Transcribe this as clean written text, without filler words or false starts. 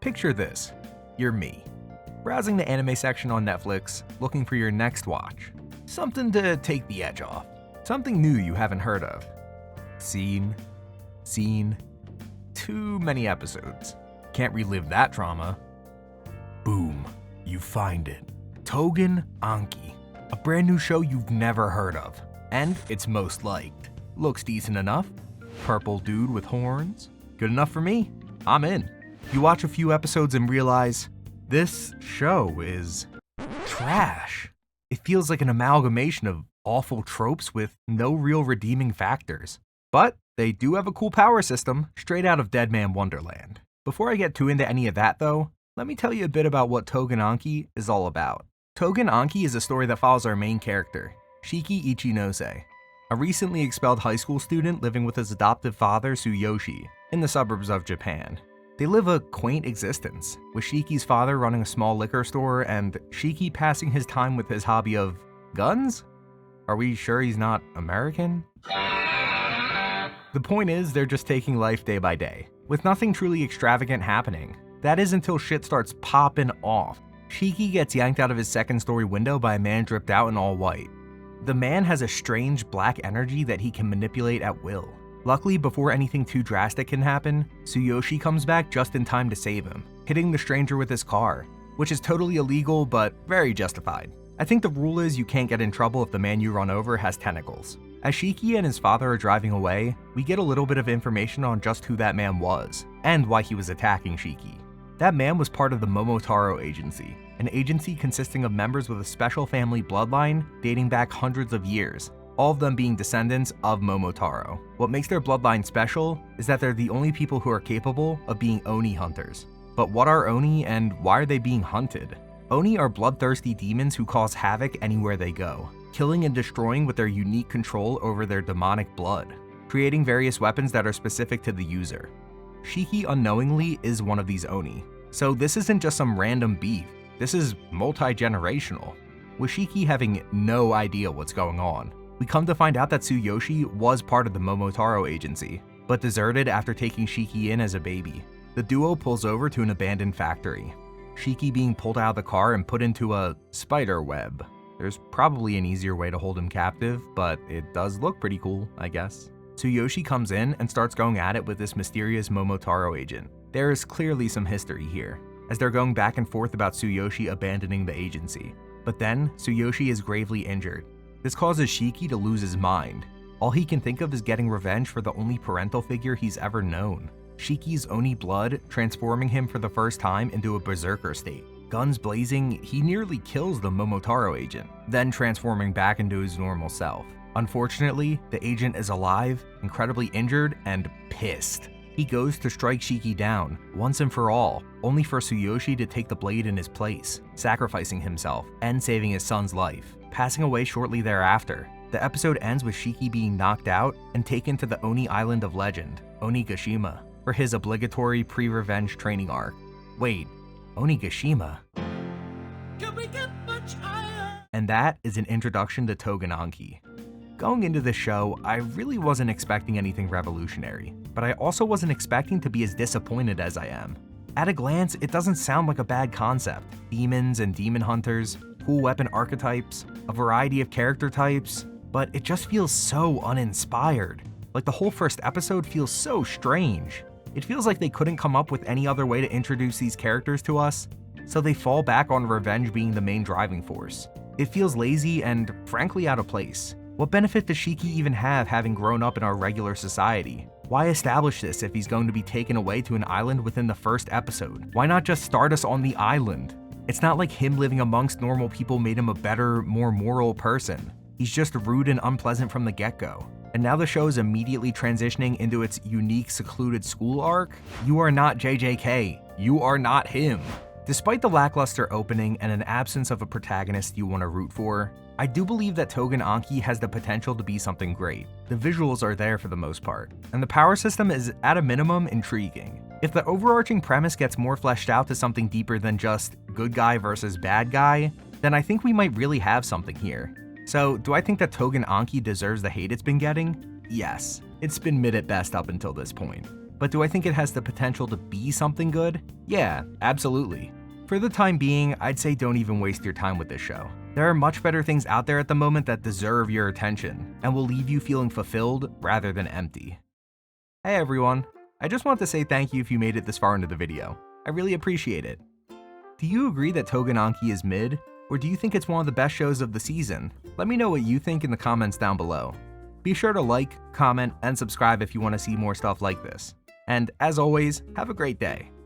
Picture this. You're me, browsing the anime section on Netflix, looking for your next watch. Something to take the edge off. Something new you haven't heard of. Seen. Too many episodes. Can't relive that trauma. Boom. You find it. Tougen Anki. A brand new show you've never heard of. And it's most liked. Looks decent enough. Purple dude with horns. Good enough for me. I'm in. You watch a few episodes and realize, this show is trash. It feels like an amalgamation of awful tropes with no real redeeming factors. But they do have a cool power system, straight out of Dead Man Wonderland. Before I get too into any of that though, let me tell you a bit about what Tougen Anki is all about. Tougen Anki is a story that follows our main character, Shiki Ichinose, a recently expelled high school student living with his adoptive father Tsuyoshi in the suburbs of Japan. They live a quaint existence, with Shiki's father running a small liquor store and Shiki passing his time with his hobby of guns? Are we sure he's not American? The point is, they're just taking life day by day, with nothing truly extravagant happening. That is until shit starts popping off. Shiki gets yanked out of his second-story window by a man dripped out in all white. The man has a strange black energy that he can manipulate at will. Luckily, before anything too drastic can happen, Tsuyoshi comes back just in time to save him, hitting the stranger with his car, which is totally illegal but very justified. I think the rule is you can't get in trouble if the man you run over has tentacles. As Shiki and his father are driving away, we get a little bit of information on just who that man was, and why he was attacking Shiki. That man was part of the Momotaro Agency, an agency consisting of members with a special family bloodline dating back hundreds of years, all of them being descendants of Momotaro. What makes their bloodline special is that they're the only people who are capable of being Oni hunters. But what are Oni and why are they being hunted? Oni are bloodthirsty demons who cause havoc anywhere they go, killing and destroying with their unique control over their demonic blood, creating various weapons that are specific to the user. Shiki unknowingly is one of these Oni, so this isn't just some random beef, this is multi-generational, with Shiki having no idea what's going on. We come to find out that Tsuyoshi was part of the Momotaro Agency, but deserted after taking Shiki in as a baby. The duo pulls over to an abandoned factory, Shiki being pulled out of the car and put into a spider web. There's probably an easier way to hold him captive, but it does look pretty cool, I guess. Tsuyoshi comes in and starts going at it with this mysterious Momotaro agent. There is clearly some history here, as they're going back and forth about Tsuyoshi abandoning the agency. But then, Tsuyoshi is gravely injured. This causes Shiki to lose his mind. All he can think of is getting revenge for the only parental figure he's ever known. Shiki's Oni blood transforming him for the first time into a berserker state. Guns blazing, he nearly kills the Momotaro agent, then transforming back into his normal self. Unfortunately, the agent is alive, incredibly injured, and pissed. He goes to strike Shiki down, once and for all, only for Tsuyoshi to take the blade in his place, sacrificing himself and saving his son's life, passing away shortly thereafter. The episode ends with Shiki being knocked out and taken to the Oni Island of Legend, Onigashima, for his obligatory pre-revenge training arc. Wait, Onigashima? Can we get much higher? And that is an introduction to Tougen Anki. Going into the show, I really wasn't expecting anything revolutionary, but I also wasn't expecting to be as disappointed as I am. At a glance, it doesn't sound like a bad concept. Demons and demon hunters, cool weapon archetypes, a variety of character types, but it just feels so uninspired. Like the whole first episode feels so strange. It feels like they couldn't come up with any other way to introduce these characters to us, so they fall back on revenge being the main driving force. It feels lazy and frankly out of place. What benefit does Shiki even have having grown up in our regular society? Why establish this if he's going to be taken away to an island within the first episode? Why not just start us on the island? It's not like him living amongst normal people made him a better, more moral person. He's just rude and unpleasant from the get-go. And now the show is immediately transitioning into its unique secluded school arc. You are not JJK. You are not him. Despite the lackluster opening and an absence of a protagonist you want to root for, I do believe that Tougen Anki has the potential to be something great. The visuals are there for the most part, and the power system is at a minimum intriguing. If the overarching premise gets more fleshed out to something deeper than just good guy versus bad guy, then I think we might really have something here. So, do I think that Tougen Anki deserves the hate it's been getting? Yes. It's been mid at best up until this point. But do I think it has the potential to be something good? Yeah, absolutely. For the time being, I'd say don't even waste your time with this show. There are much better things out there at the moment that deserve your attention and will leave you feeling fulfilled rather than empty. Hey everyone, I just want to say thank you if you made it this far into the video. I really appreciate it. Do you agree that Tougen Anki is mid, or do you think it's one of the best shows of the season? Let me know what you think in the comments down below. Be sure to like, comment, and subscribe if you want to see more stuff like this. And as always, have a great day.